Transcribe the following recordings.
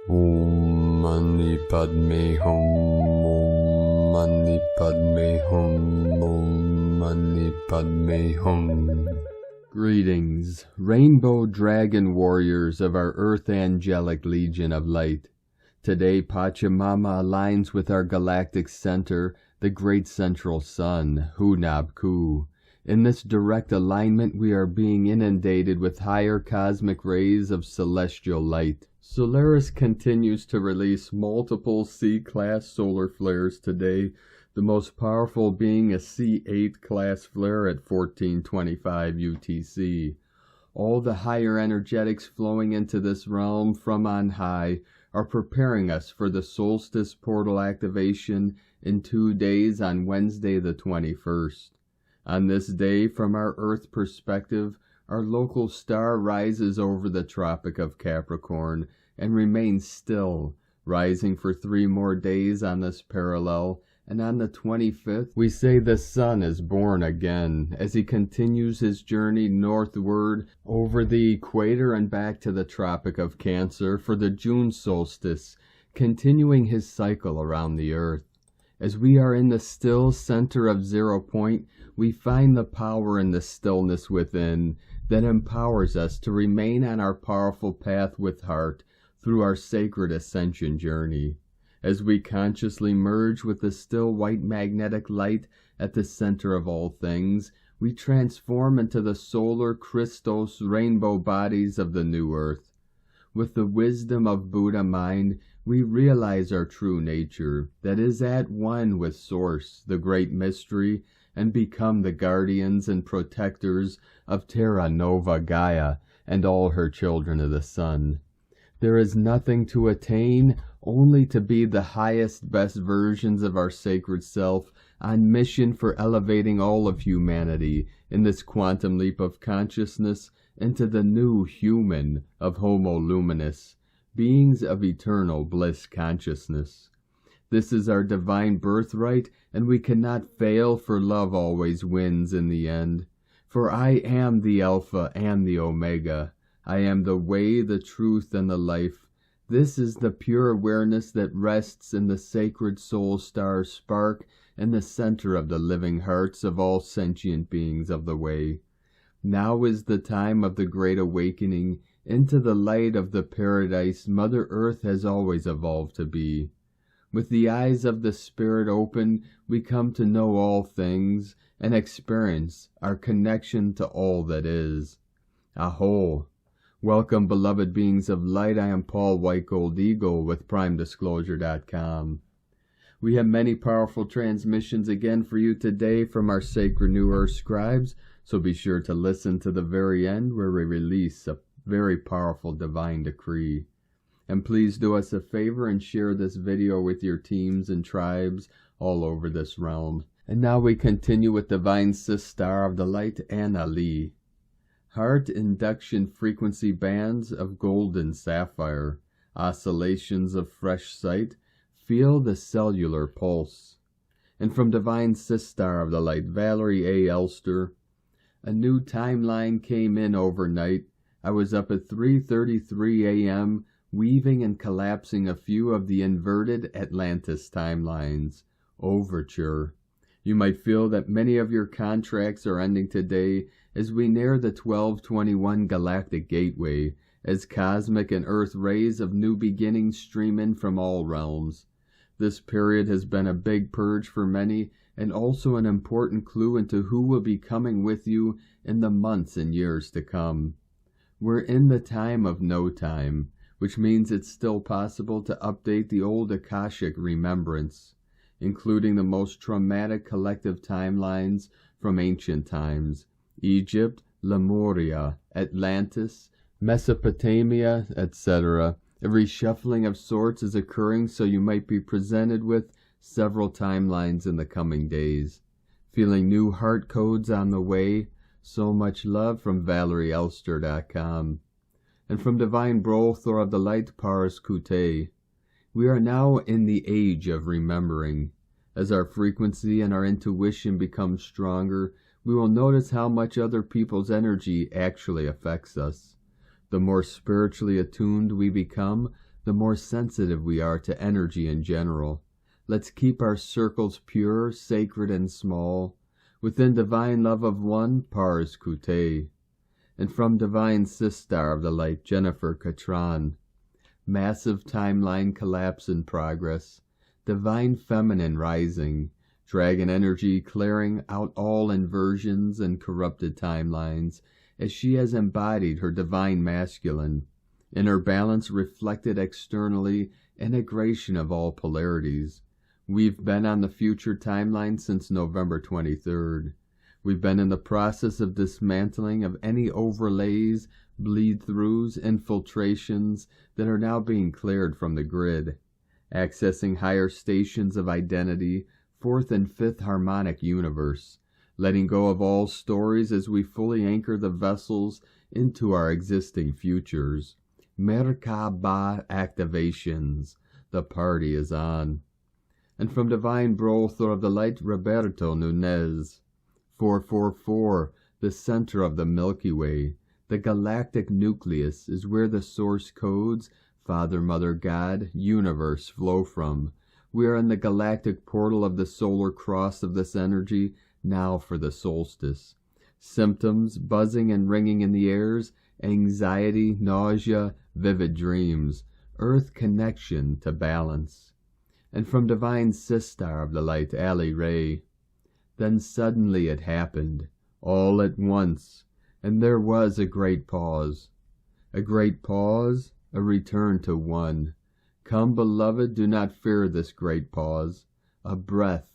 Om Mani Padme Hum, Om Mani Padme Hum, Om Mani Padme Hum. Greetings, Rainbow Dragon Warriors of our Earth Angelic Legion of Light. Today Pachamama aligns with our galactic center, the Great Central Sun, Hunab-Ku. In this direct alignment we are being inundated with higher cosmic rays of celestial light. Solaris continues to release multiple C-class solar flares today, the most powerful being a C8 class flare at 1425 UTC. All the higher energetics flowing into this realm from on high are preparing us for the solstice portal activation in 2 days on Wednesday the 21st. On this day, from our Earth perspective, our local star rises over the Tropic of Capricorn and remains still, rising for 3 more days on this parallel, and on the 25th, we say the Sun is born again as he continues his journey northward over the equator and back to the Tropic of Cancer for the June solstice, continuing his cycle around the Earth. As we are in the still center of 0 point, we find the power in the stillness within that empowers us to remain on our powerful path with heart through our sacred ascension journey. As we consciously merge with the still white magnetic light at the center of all things, we transform into the solar Christos rainbow bodies of the new Earth. With the wisdom of Buddha mind, we realize our true nature, that is at one with Source, the great mystery, and become the guardians and protectors of Terra Nova Gaia and all her children of the sun. There is nothing to attain, only to be the highest, best versions of our sacred self on mission for elevating all of humanity in this quantum leap of consciousness into the new human of Homo Luminous, beings of eternal bliss consciousness. This is our divine birthright, and we cannot fail, for love always wins in the end. For I am the Alpha and the Omega. I am the way, the truth, and the life. This is the pure awareness that rests in the sacred soul star spark in the center of the living hearts of all sentient beings of the way. Now is the time of the great awakening into the light of the paradise Mother Earth has always evolved to be. With the eyes of the Spirit open, we come to know all things and experience our connection to all that is. Aho! Welcome, beloved beings of light. I am Paul White Gold Eagle with PrimeDisclosure.com. We have many powerful transmissions again for you today from our sacred New Earth scribes, so be sure to listen to the very end where we release a very powerful divine decree. And please do us a favor and share this video with your teams and tribes all over this realm. And now we continue with Divine Sister of the Light, Anna Lee. Heart induction frequency bands of golden sapphire, oscillations of fresh sight, feel the cellular pulse. And from Divine Sister of the Light, Valerie A. Elster, a new timeline came in overnight. I was up at 3:33 a.m., weaving and collapsing a few of the inverted Atlantis timelines. Overture. You might feel that many of your contracts are ending today as we near the 1221 Galactic Gateway, as cosmic and earth rays of new beginnings stream in from all realms. This period has been a big purge for many, and also an important clue into who will be coming with you in the months and years to come. We're in the time of no time, which means it's still possible to update the old Akashic remembrance, including the most traumatic collective timelines from ancient times: Egypt, Lemuria, Atlantis, Mesopotamia, etc. A reshuffling of sorts is occurring, so you might be presented with several timelines in the coming days. Feeling new heart codes on the way? So much love from ValerieElster.com. And from Divine Brothor of the Light, Paris Kute. We are now in the age of remembering. As our frequency and our intuition become stronger, we will notice how much other people's energy actually affects us. The more spiritually attuned we become, the more sensitive we are to energy in general. Let's keep our circles pure, sacred, and small, within divine love of one, pars kute. And from divine Sistar of the Light, Jennifer Catron, massive timeline collapse in progress, divine feminine rising, dragon energy clearing out all inversions and corrupted timelines, as she has embodied her divine masculine, in her balance reflected externally, integration of all polarities. We've been on the future timeline since November 23rd. We've been in the process of dismantling of any overlays, bleed-throughs, infiltrations that are now being cleared from the grid, accessing higher stations of identity, fourth and fifth harmonic universe, letting go of all stories as we fully anchor the vessels into our existing futures. Merkaba activations. The party is on. And from divine Brother of the Light, Roberto Nunez, 444, the center of the Milky Way, the galactic nucleus is where the source codes, Father, Mother, God, universe flow from. We are in the galactic portal of the solar cross of this energy, now for the solstice. Symptoms, buzzing and ringing in the airs, anxiety, nausea, vivid dreams, earth connection to balance. And from divine Sistar of the Light, Ali Ray, then suddenly it happened, all at once, and there was a great pause. A great pause, a return to one. Come, beloved, do not fear this great pause. A breath,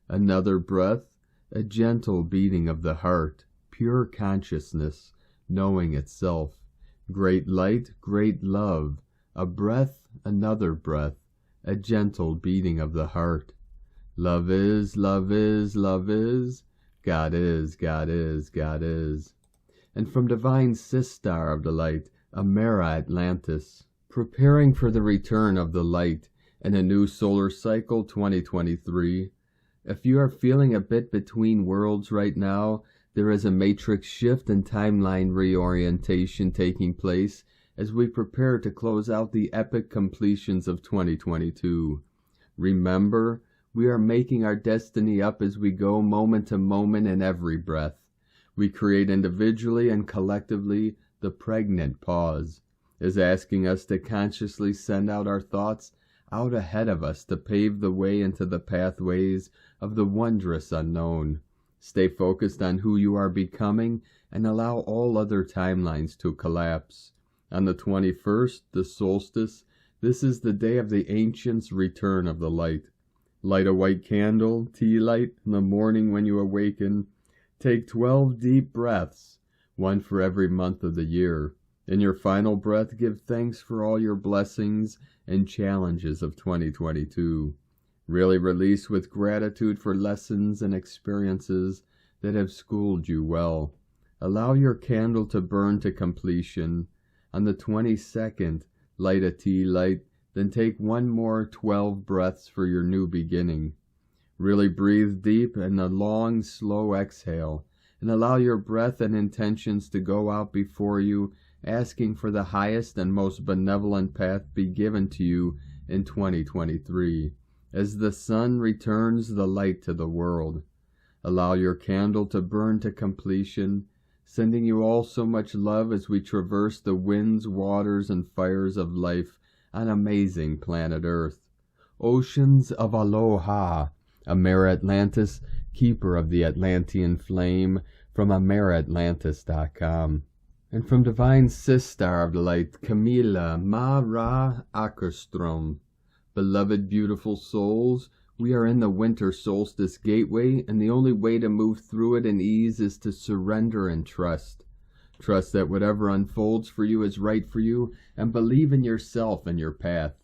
another breath, a gentle beating of the heart, pure consciousness, knowing itself. Great light, great love, a breath, another breath, a gentle beating of the heart. Love is, love is, love is. God is, God is, God is. And from divine Sistar of the Light, Amera Atlantis, preparing for the return of the light in a new solar cycle 2023. If you are feeling a bit between worlds right now, there is a matrix shift and timeline reorientation taking place as we prepare to close out the epic completions of 2022. Remember, we are making our destiny up as we go moment to moment in every breath. We create individually and collectively. The pregnant pause is asking us to consciously send out our thoughts out ahead of us to pave the way into the pathways of the wondrous unknown. Stay focused on who you are becoming and allow all other timelines to collapse. On the 21st, the solstice, this is the day of the ancients' return of the light. Light a white candle, tea light, in the morning when you awaken. Take 12 deep breaths, one for every month of the year. In your final breath, give thanks for all your blessings and challenges of 2022. Really release with gratitude for lessons and experiences that have schooled you well. Allow your candle to burn to completion. On the 22nd, light a tea light, then take one more 12 breaths for your new beginning. Really breathe deep and a long, slow exhale, and allow your breath and intentions to go out before you, asking for the highest and most benevolent path be given to you in 2023. As the sun returns the light to the world, allow your candle to burn to completion, sending you all so much love as we traverse the winds, waters, and fires of life on amazing planet Earth. Oceans of aloha, Amera Atlantis, keeper of the Atlantean flame, from AmeraAtlantis.com. And from divine Sistar of the Light, Camilla Ma-Ra Ackerstrom. Beloved beautiful souls, we are in the winter solstice gateway, and the only way to move through it in ease is to surrender and trust. Trust that whatever unfolds for you is right for you, and believe in yourself and your path.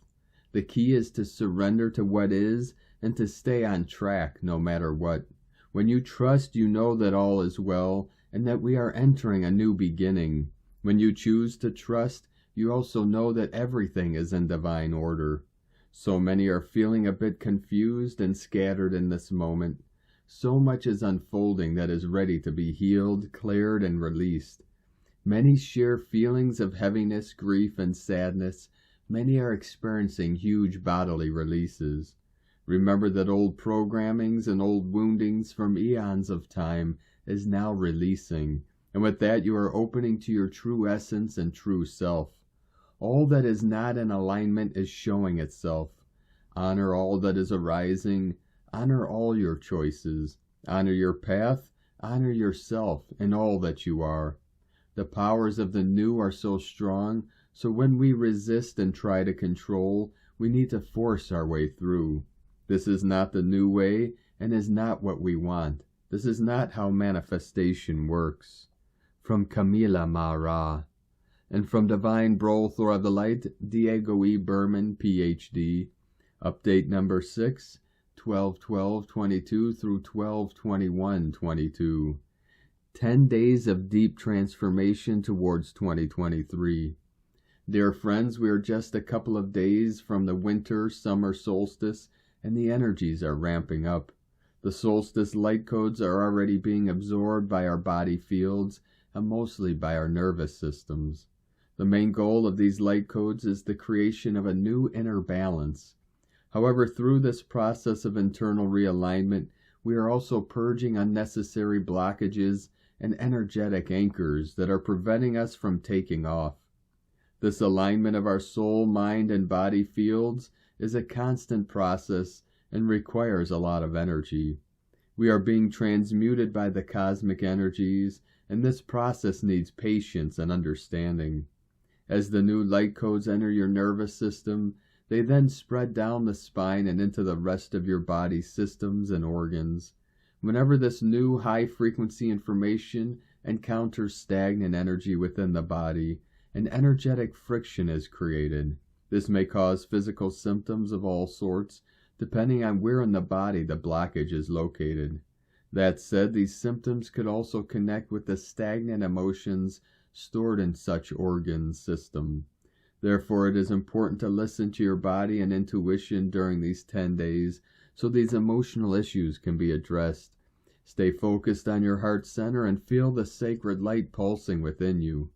The key is to surrender to what is, and to stay on track no matter what. When you trust, you know that all is well, and that we are entering a new beginning. When you choose to trust, you also know that everything is in divine order. So many are feeling a bit confused and scattered in this moment. So much is unfolding that is ready to be healed, cleared, and released. Many share feelings of heaviness, grief, and sadness, many are experiencing huge bodily releases. Remember that old programmings and old woundings from eons of time is now releasing, and with that you are opening to your true essence and true self. All that is not in alignment is showing itself. Honor all that is arising, honor all your choices, honor your path, honor yourself in all that you are. The powers of the new are so strong, so when we resist and try to control, we need to force our way through. This is not the new way and is not what we want. This is not how manifestation works. From Camila Mara. And from Divine Brothor of the Light, Diego E. Berman, Ph.D. Update number 6, 12/12/22 through 12/21/22. 10 days of deep transformation towards 2023. Dear friends, we are just a couple of days from the winter-summer solstice, and the energies are ramping up. The solstice light codes are already being absorbed by our body fields and mostly by our nervous systems. The main goal of these light codes is the creation of a new inner balance. However, through this process of internal realignment, we are also purging unnecessary blockages and energetic anchors that are preventing us from taking off. This alignment of our soul, mind, and body fields is a constant process and requires a lot of energy. We are being transmuted by the cosmic energies, and this process needs patience and understanding. As the new light codes enter your nervous system, they then spread down the spine and into the rest of your body systems and organs. Whenever this new high-frequency information encounters stagnant energy within the body, an energetic friction is created. This may cause physical symptoms of all sorts, depending on where in the body the blockage is located. That said, these symptoms could also connect with the stagnant emotions stored in such organ system. Therefore, it is important to listen to your body and intuition during these 10 days so these emotional issues can be addressed. Stay focused on your heart center and feel the sacred light pulsing within you.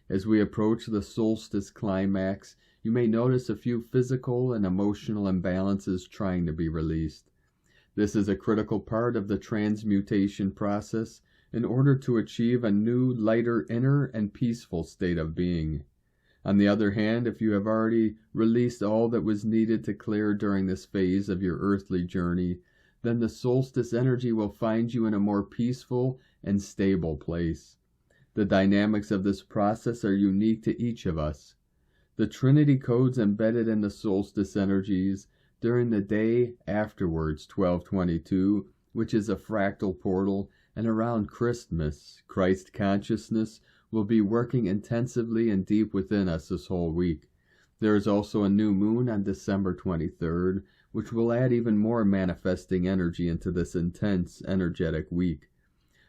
As we approach the solstice climax, you may notice a few physical and emotional imbalances trying to be released. This is a critical part of the transmutation process in order to achieve a new, lighter, inner, and peaceful state of being. On the other hand, if you have already released all that was needed to clear during this phase of your earthly journey, then the solstice energy will find you in a more peaceful and stable place. The dynamics of this process are unique to each of us. The Trinity codes embedded in the solstice energies during the day afterwards, 12/22, which is a fractal portal, and around Christmas, Christ consciousness will be working intensively and deep within us this whole week. There is also a new moon on December 23rd, which will add even more manifesting energy into this intense, energetic week.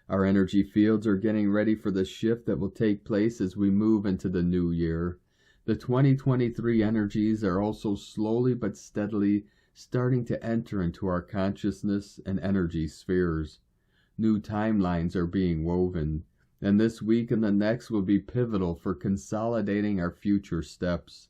Our energy fields are getting ready for the shift that will take place as we move into the new year. The 2023 energies are also slowly but steadily starting to enter into our consciousness and energy spheres. New timelines are being woven, and this week and the next will be pivotal for consolidating our future steps.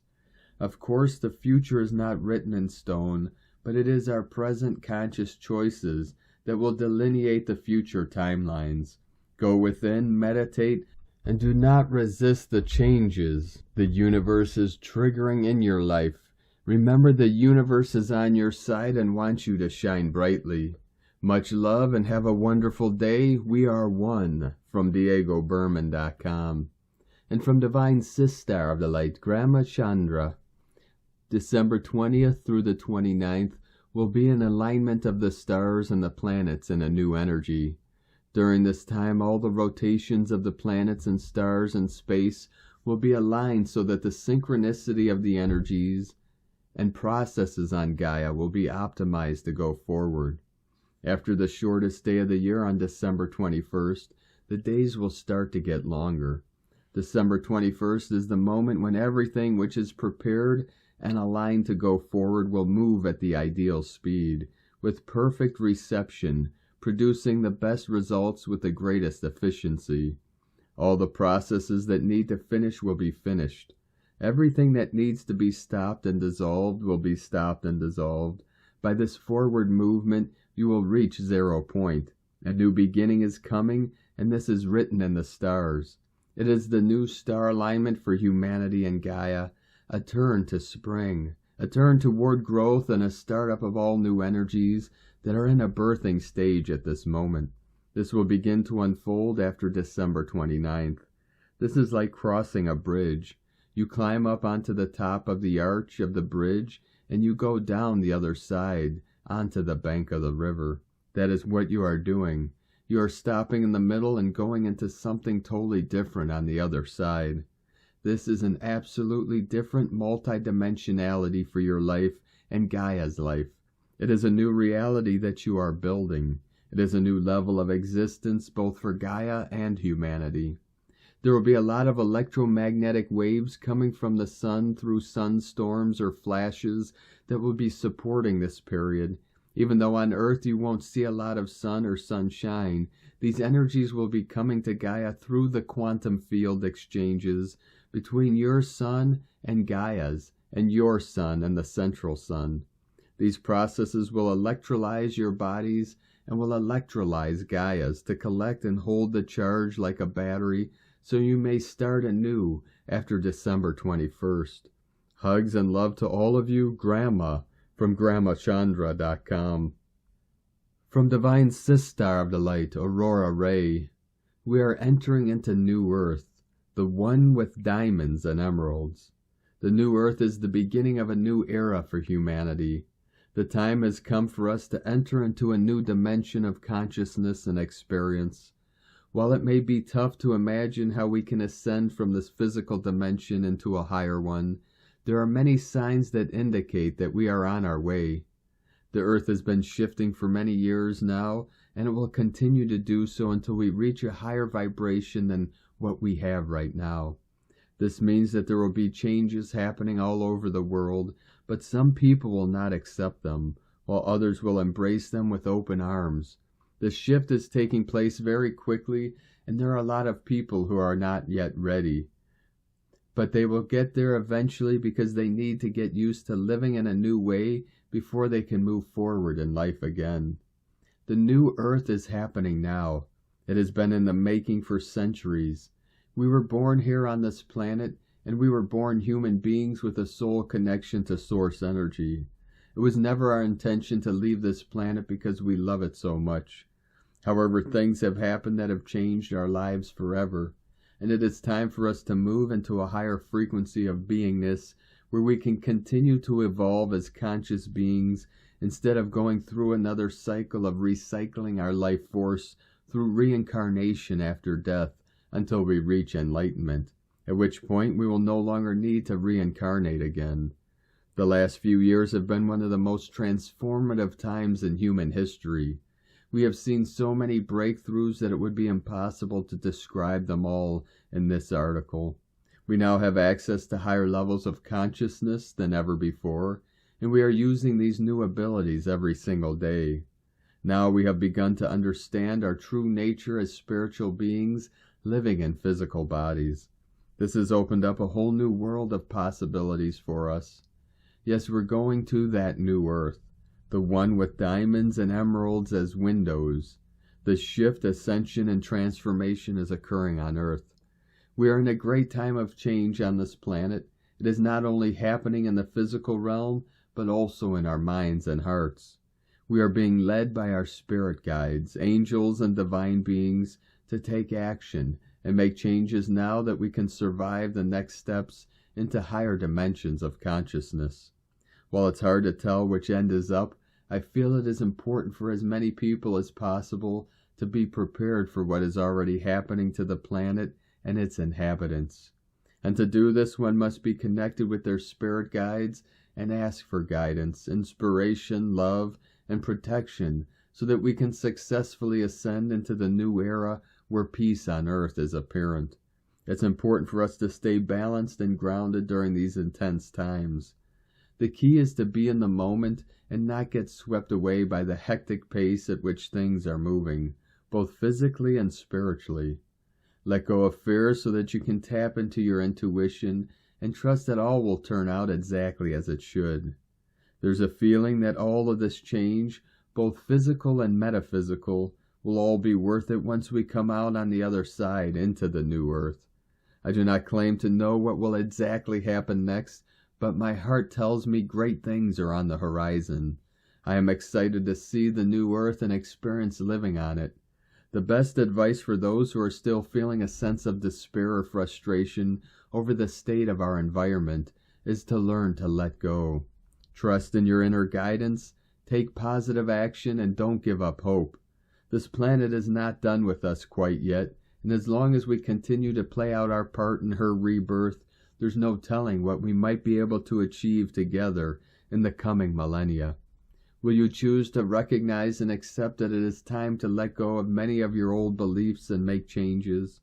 Of course, the future is not written in stone, but it is our present conscious choices that will delineate the future timelines. Go within, meditate, and do not resist the changes the universe is triggering in your life. Remember, the universe is on your side and wants you to shine brightly. Much love and have a wonderful day. We are one. From DiegoBerman.com. And from Divine Sister of the Light, Grandma Chandra. December 20th through the 29th will be an alignment of the stars and the planets in a new energy. During this time, all the rotations of the planets and stars in space will be aligned so that the synchronicity of the energies and processes on Gaia will be optimized to go forward. After the shortest day of the year on December 21st, the days will start to get longer. December 21st is the moment when everything which is prepared and aligned to go forward will move at the ideal speed, with perfect reception, producing the best results with the greatest efficiency. All the processes that need to finish will be finished. Everything that needs to be stopped and dissolved will be stopped and dissolved. By this forward movement, you will reach 0 point. A new beginning is coming, and this is written in the stars. It is the new star alignment for humanity and Gaia, a turn to spring, a turn toward growth and a startup of all new energies that are in a birthing stage at this moment. This will begin to unfold after December 29th. This is like crossing a bridge. You climb up onto the top of the arch of the bridge, and you go down the other side, onto the bank of the river. That is what you are doing. You are stopping in the middle and going into something totally different on the other side. This is an absolutely different multidimensionality for your life and Gaia's life. It is a new reality that you are building. It is a new level of existence both for Gaia and humanity. There will be a lot of electromagnetic waves coming from the sun through sunstorms or flashes that will be supporting this period. Even though on Earth you won't see a lot of sun or sunshine, these energies will be coming to Gaia through the quantum field exchanges between your sun and Gaia's, and your sun and the central sun. These processes will electrolyze your bodies and will electrolyze Gaia's to collect and hold the charge like a battery, so you may start anew after December 21st. Hugs and love to all of you, Grandma, from GrandmaChandra.com. From Divine Sistar of the Light, Aurora Ray, we are entering into New Earth, the one with diamonds and emeralds. The New Earth is the beginning of a new era for humanity. The time has come for us to enter into a new dimension of consciousness and experience. While it may be tough to imagine how we can ascend from this physical dimension into a higher one, there are many signs that indicate that we are on our way. The Earth has been shifting for many years now, and it will continue to do so until we reach a higher vibration than what we have right now. This means that there will be changes happening all over the world, but some people will not accept them, while others will embrace them with open arms. The shift is taking place very quickly, and there are a lot of people who are not yet ready. But they will get there eventually because they need to get used to living in a new way before they can move forward in life again. The new Earth is happening now. It has been in the making for centuries. We were born here on this planet, and we were born human beings with a soul connection to source energy. It was never our intention to leave this planet because we love it so much. However, things have happened that have changed our lives forever, and it is time for us to move into a higher frequency of beingness where we can continue to evolve as conscious beings instead of going through another cycle of recycling our life force through reincarnation after death until we reach enlightenment, at which point we will no longer need to reincarnate again. The last few years have been one of the most transformative times in human history. We have seen so many breakthroughs that it would be impossible to describe them all in this article. We now have access to higher levels of consciousness than ever before, and we are using these new abilities every single day. Now we have begun to understand our true nature as spiritual beings living in physical bodies. This has opened up a whole new world of possibilities for us. Yes, we're going to that new Earth, the one with diamonds and emeralds as windows. The shift, ascension, and transformation is occurring on Earth. We are in a great time of change on this planet. It is not only happening in the physical realm, but also in our minds and hearts. We are being led by our spirit guides, angels, and divine beings to take action and make changes now that we can survive the next steps into higher dimensions of consciousness. While it's hard to tell which end is up, I feel it is important for as many people as possible to be prepared for what is already happening to the planet and its inhabitants. And to do this, one must be connected with their spirit guides and ask for guidance, inspiration, love, and protection so that we can successfully ascend into the new era where peace on Earth is apparent. It's important for us to stay balanced and grounded during these intense times. The key is to be in the moment and not get swept away by the hectic pace at which things are moving, both physically and spiritually. Let go of fear so that you can tap into your intuition and trust that all will turn out exactly as it should. There's a feeling that all of this change, both physical and metaphysical, will all be worth it once we come out on the other side into the new earth. I do not claim to know what will exactly happen next, but my heart tells me great things are on the horizon. I am excited to see the new earth and experience living on it. The best advice for those who are still feeling a sense of despair or frustration over the state of our environment is to learn to let go. Trust in your inner guidance, take positive action, and don't give up hope. This planet is not done with us quite yet, and as long as we continue to play out our part in her rebirth, there's no telling what we might be able to achieve together in the coming millennia. Will you choose to recognize and accept that it is time to let go of many of your old beliefs and make changes?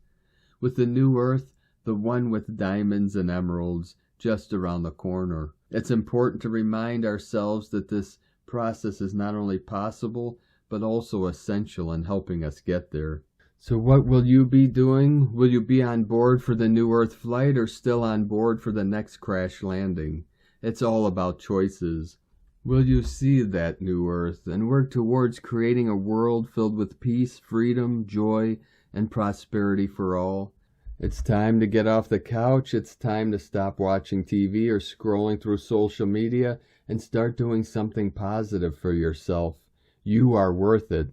With the new earth, the one with diamonds and emeralds, just around the corner, it's important to remind ourselves that this process is not only possible, but also essential in helping us get there. So what will you be doing? Will you be on board for the New Earth flight or still on board for the next crash landing? It's all about choices. Will you see that new Earth and work towards creating a world filled with peace, freedom, joy, and prosperity for all? It's time to get off the couch. It's time to stop watching TV or scrolling through social media and start doing something positive for yourself. You are worth it.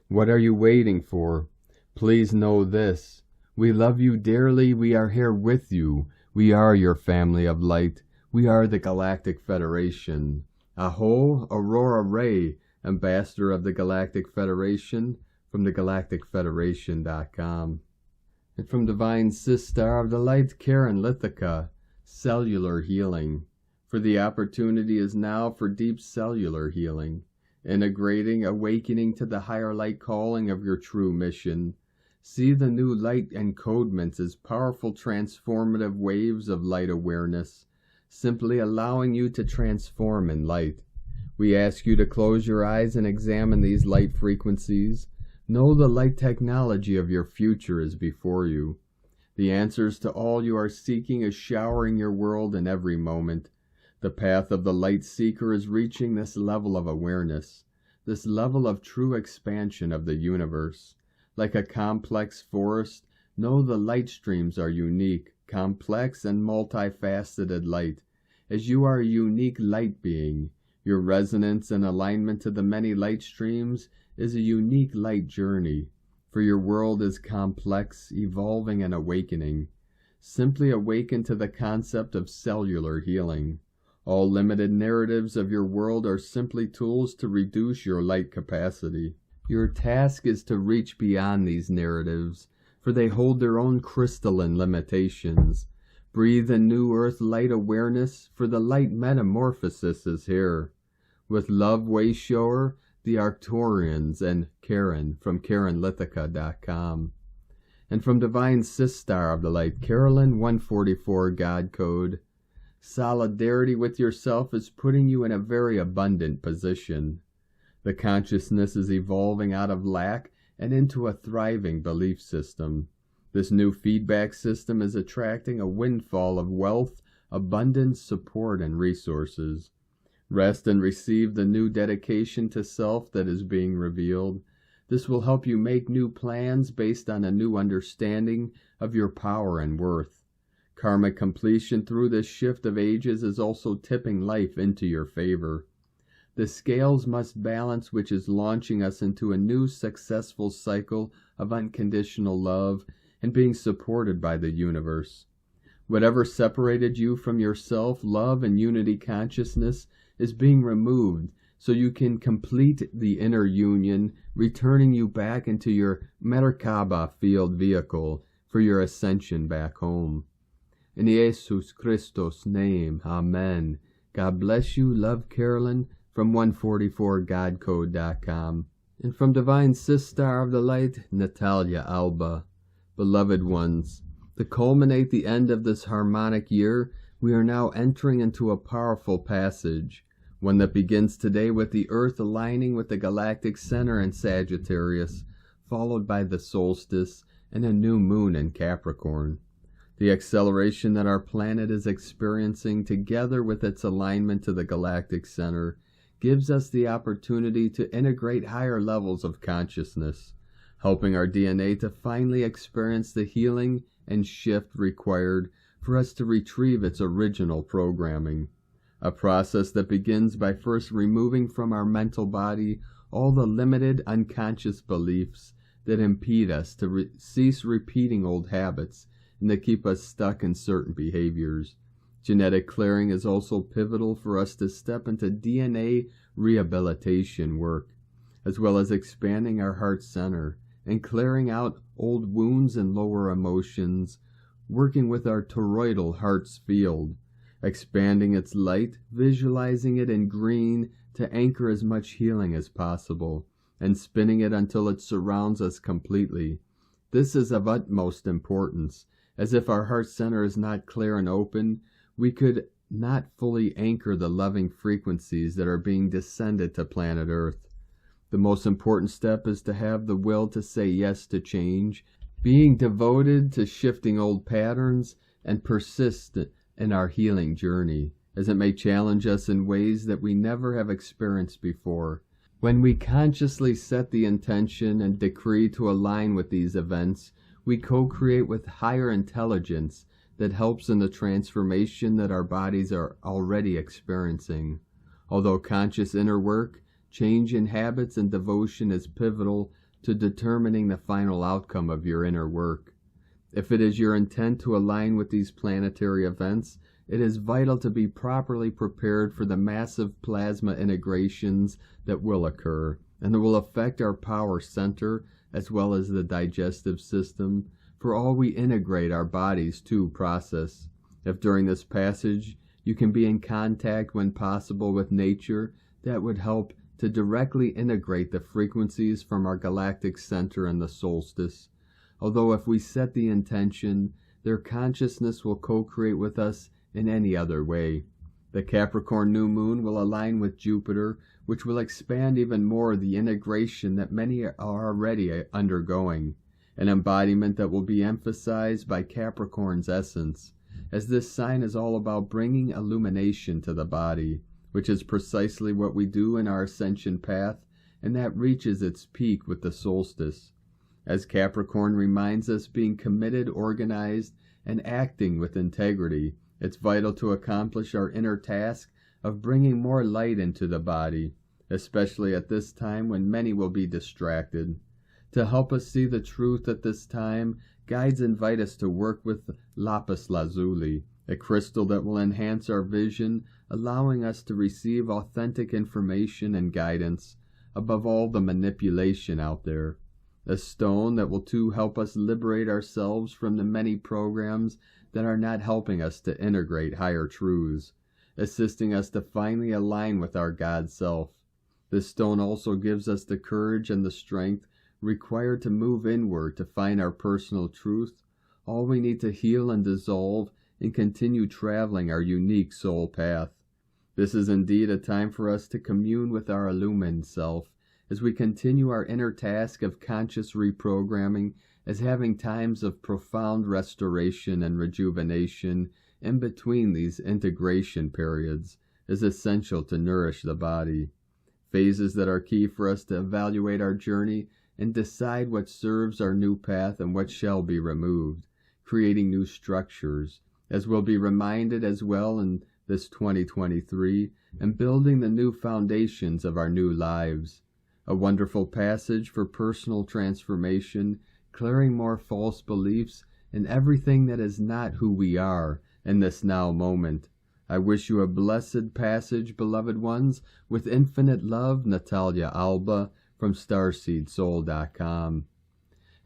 What are you waiting for? Please know this. We love you dearly. We are here with you. We are your family of light. We are the Galactic Federation. Aho, Aurora Ray, Ambassador of the Galactic Federation, from thegalacticfederation.com. And from Divine Sister of the Light, Karen Lithica, Cellular Healing. For the opportunity is now for deep cellular healing, integrating, awakening to the higher light calling of your true mission. See the new light encodements as powerful transformative waves of light awareness, simply allowing you to transform in light. We ask you to close your eyes and examine these light frequencies. Know the light technology of your future is before you. The answers to all you are seeking is showering your world in every moment. The path of the light seeker is reaching this level of awareness, this level of true expansion of the universe. Like a complex forest, know the light streams are unique, complex, and multifaceted light. As you are a unique light being, your resonance and alignment to the many light streams is a unique light journey, for your world is complex, evolving, and awakening. Simply awaken to the concept of cellular healing. All limited narratives of your world are simply tools to reduce your light capacity. Your task is to reach beyond these narratives, for they hold their own crystalline limitations. Breathe a new earth light awareness, for the light metamorphosis is here. With love, Wayshower, the Arcturians, and Karen from KarenLithica.com. And from Divine Sister of the Light, Carolyn 144 God Code. Solidarity with yourself is putting you in a very abundant position. The consciousness is evolving out of lack and into a thriving belief system. This new feedback system is attracting a windfall of wealth, abundance, support, and resources. Rest and receive the new dedication to self that is being revealed. This will help you make new plans based on a new understanding of your power and worth. Karmic completion through this shift of ages is also tipping life into your favor. The scales must balance, which is launching us into a new successful cycle of unconditional love and being supported by the universe. Whatever separated you from yourself, love, and unity consciousness is being removed so you can complete the inner union, returning you back into your Merkaba field vehicle for your ascension back home. In Jesus Christos' name, Amen. God bless you. Love, Carolyn, from 144godcode.com. And from Divine Sister of the Light, Natalia Alba. Beloved ones, to culminate the end of this harmonic year, we are now entering into a powerful passage, one that begins today with the Earth aligning with the galactic center in Sagittarius, followed by the solstice and a new moon in Capricorn. The acceleration that our planet is experiencing, together with its alignment to the galactic center, gives us the opportunity to integrate higher levels of consciousness, helping our DNA to finally experience the healing and shift required for us to retrieve its original programming. A process that begins by first removing from our mental body all the limited unconscious beliefs that impede us to cease repeating old habits and that keep us stuck in certain behaviors. Genetic clearing is also pivotal for us to step into DNA rehabilitation work, as well as expanding our heart center and clearing out old wounds and lower emotions, working with our toroidal heart's field, expanding its light, visualizing it in green to anchor as much healing as possible, and spinning it until it surrounds us completely. This is of utmost importance, as if our heart center is not clear and open, we could not fully anchor the loving frequencies that are being descended to planet Earth. The most important step is to have the will to say yes to change, being devoted to shifting old patterns, and persist in our healing journey, as it may challenge us in ways that we never have experienced before. When we consciously set the intention and decree to align with these events, we co-create with higher intelligence that helps in the transformation that our bodies are already experiencing. Although conscious inner work, change in habits and devotion is pivotal to determining the final outcome of your inner work. If it is your intent to align with these planetary events, it is vital to be properly prepared for the massive plasma integrations that will occur, and that will affect our power center as well as the digestive system, for all we integrate our bodies to process. If during this passage you can be in contact when possible with nature, that would help to directly integrate the frequencies from our galactic center and the solstice. Although if we set the intention, their consciousness will co-create with us in any other way. The Capricorn new moon will align with Jupiter, which will expand even more the integration that many are already undergoing, an embodiment that will be emphasized by Capricorn's essence, as this sign is all about bringing illumination to the body, which is precisely what we do in our ascension path, and that reaches its peak with the solstice. As Capricorn reminds us, being committed, organized, and acting with integrity, it's vital to accomplish our inner task of bringing more light into the body, especially at this time when many will be distracted. To help us see the truth at this time, guides invite us to work with lapis lazuli, a crystal that will enhance our vision, allowing us to receive authentic information and guidance, above all the manipulation out there. A stone that will too help us liberate ourselves from the many programs that are not helping us to integrate higher truths, assisting us to finally align with our God self. This stone also gives us the courage and the strength required to move inward to find our personal truth, all we need to heal and dissolve and continue traveling our unique soul path. This is indeed a time for us to commune with our illumined self, as we continue our inner task of conscious reprogramming, as having times of profound restoration and rejuvenation in between these integration periods is essential to nourish the body. Phases that are key for us to evaluate our journey and decide what serves our new path and what shall be removed, creating new structures, as we'll be reminded as well in this 2023, and building the new foundations of our new lives. A wonderful passage for personal transformation, clearing more false beliefs and everything that is not who we are in this now moment. I wish you a blessed passage, beloved ones, with infinite love, Natalia Alba, from StarseedSoul.com.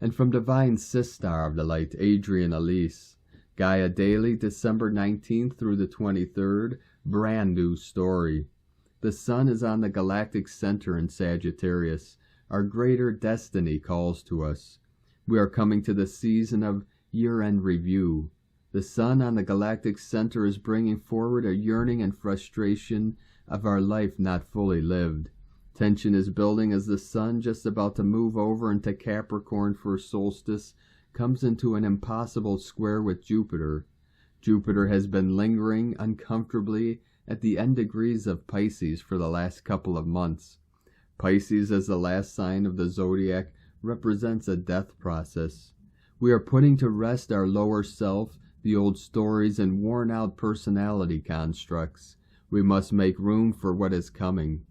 And from Divine Sister of the Light, Adrian Elise. Gaia Daily, December 19th through the 23rd, brand new story. The sun is on the galactic center in Sagittarius. Our greater destiny calls to us. We are coming to the season of year-end review. The sun on the galactic center is bringing forward a yearning and frustration of our life not fully lived. Tension is building as the sun, just about to move over into Capricorn for solstice, comes into an impossible square with Jupiter. Jupiter has been lingering uncomfortably at the end degrees of Pisces for the last couple of months. Pisces, as the last sign of the zodiac, represents a death process. We are putting to rest our lower self, the old stories and worn-out personality constructs. We must make room for what is coming.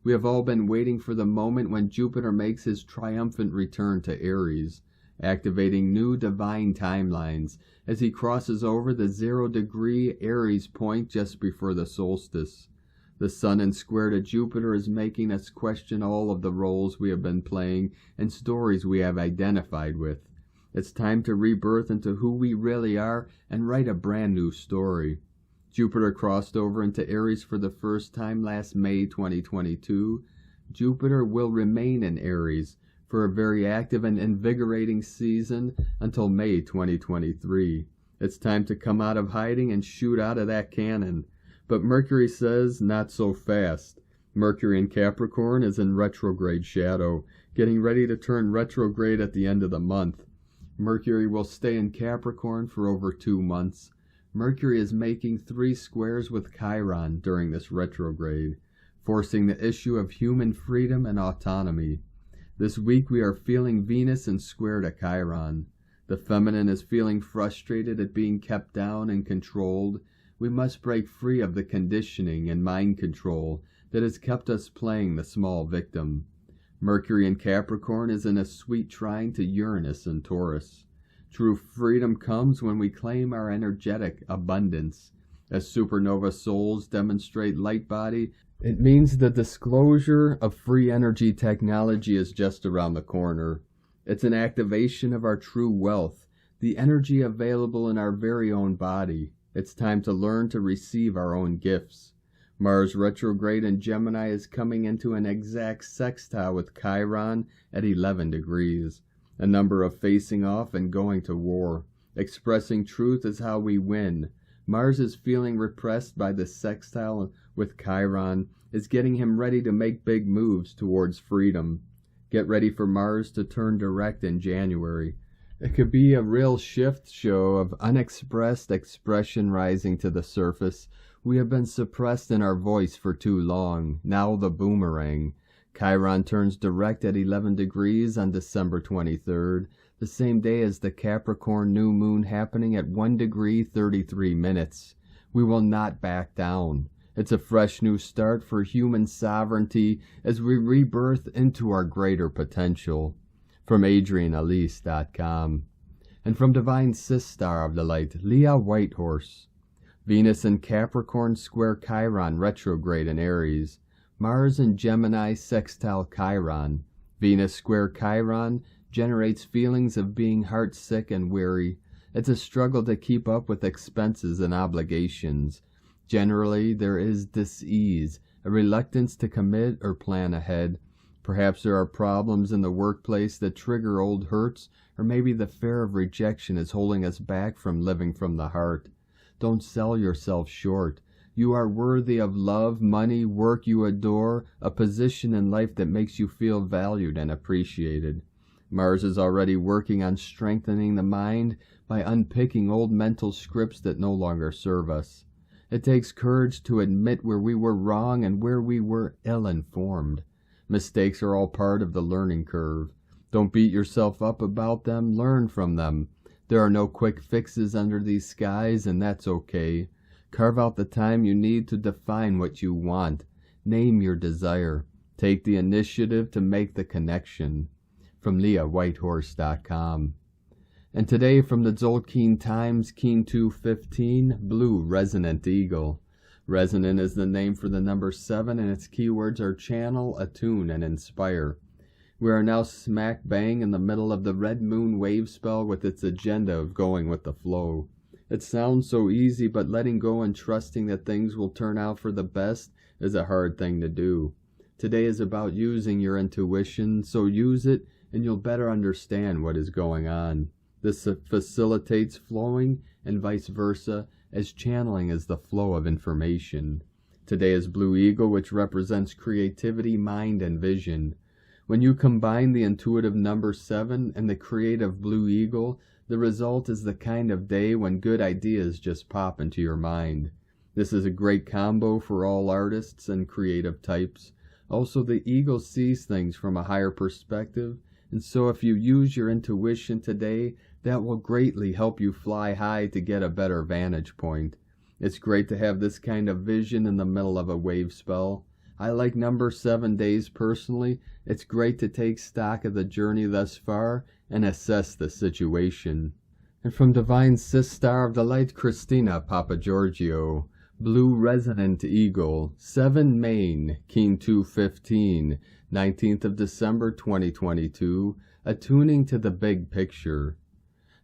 We have all been waiting for the moment when Jupiter makes his triumphant return to Aries, activating new divine timelines as he crosses over the 0-degree Aries point just before the solstice. The Sun in square to Jupiter is making us question all of the roles we have been playing and stories we have identified with. It's time to rebirth into who we really are and write a brand new story. Jupiter crossed over into Aries for the first time last May 2022. Jupiter will remain in Aries for a very active and invigorating season until May 2023. It's time to come out of hiding and shoot out of that cannon. But Mercury says, not so fast. Mercury in Capricorn is in retrograde shadow, getting ready to turn retrograde at the end of the month. Mercury will stay in Capricorn for over 2 months. Mercury is making 3 squares with Chiron during this retrograde, forcing the issue of human freedom and autonomy. This week we are feeling Venus in square to Chiron. The feminine is feeling frustrated at being kept down and controlled. We must break free of the conditioning and mind control that has kept us playing the small victim. Mercury in Capricorn is in a sweet trine to Uranus in Taurus. True freedom comes when we claim our energetic abundance. As supernova souls demonstrate light body, it means the disclosure of free energy technology is just around the corner. It's an activation of our true wealth, the energy available in our very own body. It's time to learn to receive our own gifts. Mars retrograde in Gemini is coming into an exact sextile with Chiron at 11 degrees. A number of facing off and going to war. Expressing truth is how we win. Mars is feeling repressed by the sextile with Chiron, is getting him ready to make big moves towards freedom. Get ready for Mars to turn direct in January. It could be a real shift show of unexpressed expression rising to the surface. We have been suppressed in our voice for too long. Now the boomerang. Chiron turns direct at 11 degrees on December 23rd, the same day as the Capricorn new moon happening at 1 degree 33 minutes. We will not back down. It's a fresh new start for human sovereignty as we rebirth into our greater potential. From AdrianElise.com. And from Divine Sistar of the Light, Leah Whitehorse. Venus in Capricorn square Chiron retrograde in Aries. Mars in Gemini sextile Chiron. Venus square Chiron generates feelings of being heartsick and weary. It's a struggle to keep up with expenses and obligations. Generally, there is dis-ease, a reluctance to commit or plan ahead. Perhaps there are problems in the workplace that trigger old hurts, or maybe the fear of rejection is holding us back from living from the heart. Don't sell yourself short. You are worthy of love, money, work you adore, a position in life that makes you feel valued and appreciated. Mars is already working on strengthening the mind by unpicking old mental scripts that no longer serve us. It takes courage to admit where we were wrong and where we were ill-informed. Mistakes are all part of the learning curve. Don't beat yourself up about them, learn from them. There are no quick fixes under these skies, and that's okay. Carve out the time you need to define what you want. Name your desire. Take the initiative to make the connection. From LeahWhitehorse.com. And today from the Tzolk'in Times, Keen 215, Blue Resonant Eagle. Resonant is the name for the number 7, and its keywords are channel, attune, and inspire. We are now smack bang in the middle of the red moon wave spell with its agenda of going with the flow. It sounds so easy, but letting go and trusting that things will turn out for the best is a hard thing to do. Today is about using your intuition, so use it and you'll better understand what is going on. This facilitates flowing and vice versa, as channeling is the flow of information. Today is Blue Eagle, which represents creativity, mind, and vision. When you combine the intuitive number 7 and the creative Blue Eagle, The result is the kind of day when good ideas just pop into your mind. This is a great combo for all artists and creative types. Also, the ego sees things from a higher perspective, and so if you use your intuition today, that will greatly help you fly high to get a better vantage point. It's great to have this kind of vision in the middle of a wave spell. I like number 7 days personally. It's great to take stock of the journey thus far and assess the situation. And from Divine Sis Star of the Light, Christina Papa Giorgio, Blue Resonant Eagle, 7 Main, Keen 215, 19th of December 2022, attuning to the big picture.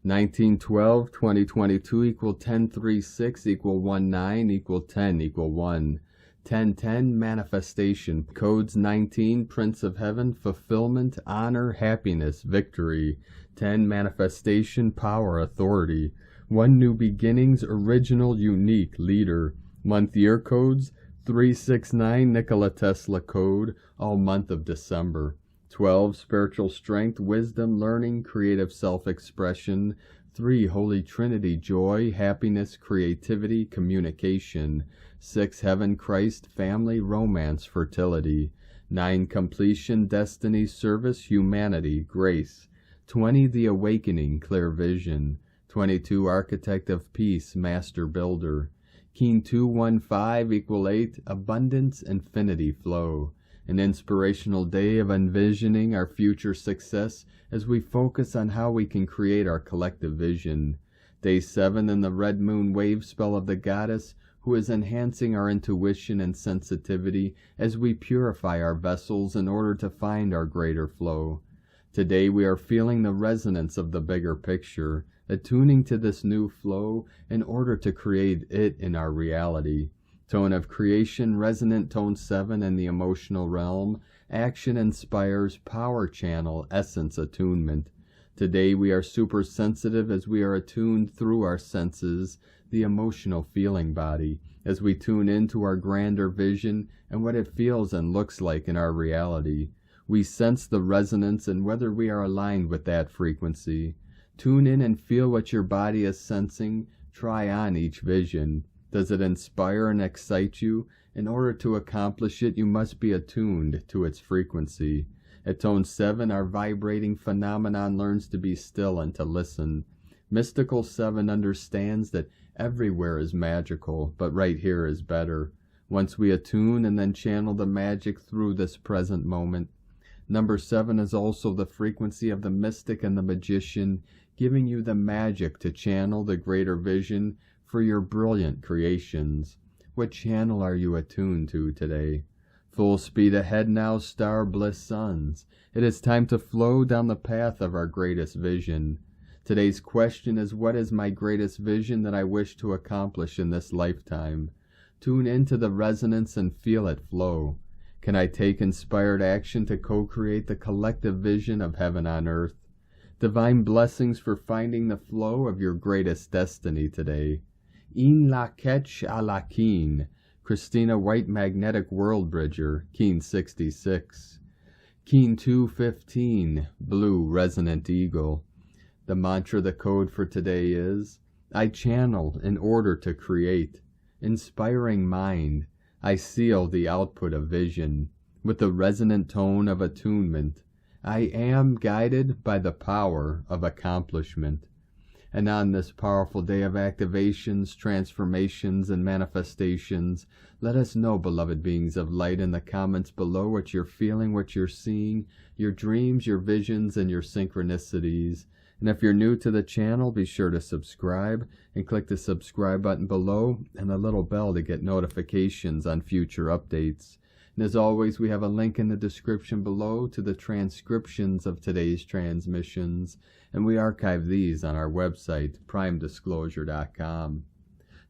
1912-2022 equal 1036 equal 19 equal 10 equal 1. 1010 manifestation. Codes 19 Prince of Heaven, fulfillment, honor, happiness, victory. 10 manifestation, power, authority. 1 new beginnings, original, unique, leader. Month year codes 369 Nikola Tesla code, all month of December. 12 spiritual strength, wisdom, learning, creative self-expression. 3 Holy Trinity, joy, happiness, creativity, communication. 6 heaven, Christ, family, romance, fertility. 9 completion, destiny, service, humanity, grace. 20 the awakening, clear vision. 22 architect of peace, master builder. Keen 215 equal 8 abundance, infinity, flow. An inspirational day of envisioning our future success as we focus on how we can create our collective vision. Day 7 in the red moon wave spell of the goddess, who is enhancing our intuition and sensitivity as we purify our vessels in order to find our greater flow. Today we are feeling the resonance of the bigger picture, attuning to this new flow in order to create it in our reality. Tone of creation, resonant tone 7 in the emotional realm. Action inspires, power channel, essence attunement. Today we are super sensitive as we are attuned through our senses, the emotional feeling body, as we tune into our grander vision and what it feels and looks like in our reality. We sense the resonance and whether we are aligned with that frequency. Tune in and feel what your body is sensing. Try on each vision. Does it inspire and excite you? In order to accomplish it, you must be attuned to its frequency. At tone 7, our vibrating phenomenon learns to be still and to listen. Mystical 7 understands that everywhere is magical, but right here is better. Once we attune and then channel the magic through this present moment. Number 7 is also the frequency of the mystic and the magician, giving you the magic to channel the greater vision for your brilliant creations. What channel are you attuned to today? Full speed ahead now, star bliss suns. It is time to flow down the path of our greatest vision. Today's question is, what is my greatest vision that I wish to accomplish in this lifetime? Tune into the resonance and feel it flow. Can I take inspired action to co-create the collective vision of heaven on earth? Divine blessings for finding the flow of your greatest destiny today. In la ketch a la keen. Christina White Magnetic World Bridger, Keen 66. Keen 215, Blue Resonant Eagle. The mantra, the code for today is, I channel in order to create. Inspiring mind, I seal the output of vision. With the resonant tone of attunement, I am guided by the power of accomplishment. And on this powerful day of activations, transformations, and manifestations, let us know, beloved beings of light, in the comments below what you're feeling, what you're seeing, your dreams, your visions, and your synchronicities. And if you're new to the channel, be sure to subscribe and click the subscribe button below and the little bell to get notifications on future updates. And as always, we have a link in the description below to the transcriptions of today's transmissions, and we archive these on our website, primedisclosure.com.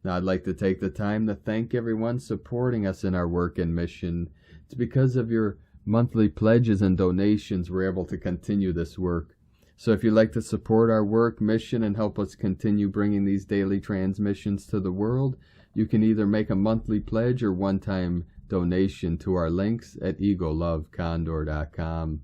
Now, I'd like to take the time to thank everyone supporting us in our work and mission. It's because of your monthly pledges and donations we're able to continue this work. So if you'd like to support our work, mission, and help us continue bringing these daily transmissions to the world, you can either make a monthly pledge or one-time donation to our links at egolovecondor.com.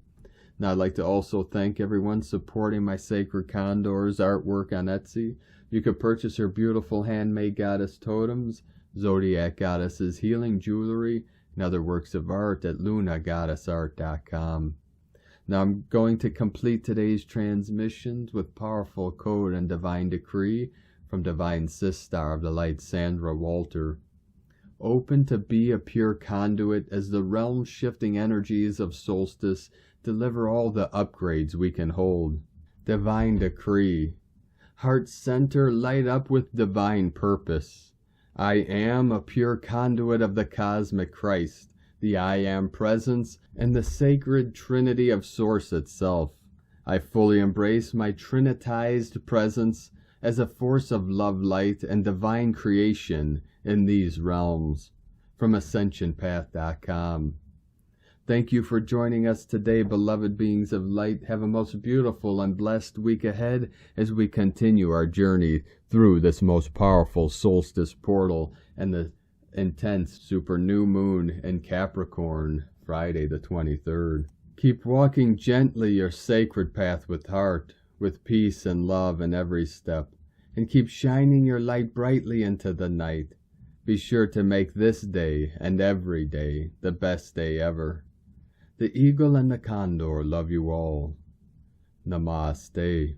Now I'd like to also thank everyone supporting my Sacred Condor's artwork on Etsy. You could purchase her beautiful handmade goddess totems, Zodiac Goddesses healing jewelry, and other works of art at lunagoddessart.com. Now I'm going to complete today's transmissions with powerful code and divine decree from Divine Sistar of the Light, Sandra Walter. Open to be a pure conduit as the realm-shifting energies of solstice deliver all the upgrades we can hold. Divine decree. Heart center light up with divine purpose. I am a pure conduit of the cosmic Christ, the I Am presence, and the sacred trinity of Source itself. I fully embrace my trinitized presence as a force of love, light, and divine creation in these realms. From AscensionPath.com. Thank you for joining us today, beloved beings of light. Have a most beautiful and blessed week ahead as we continue our journey through this most powerful solstice portal and the intense super new moon in Capricorn, Friday the 23rd. Keep walking gently your sacred path with heart, with peace and love in every step, and keep shining your light brightly into the night. Be sure to make this day and every day the best day ever. The Eagle and the Condor love you all. Namaste.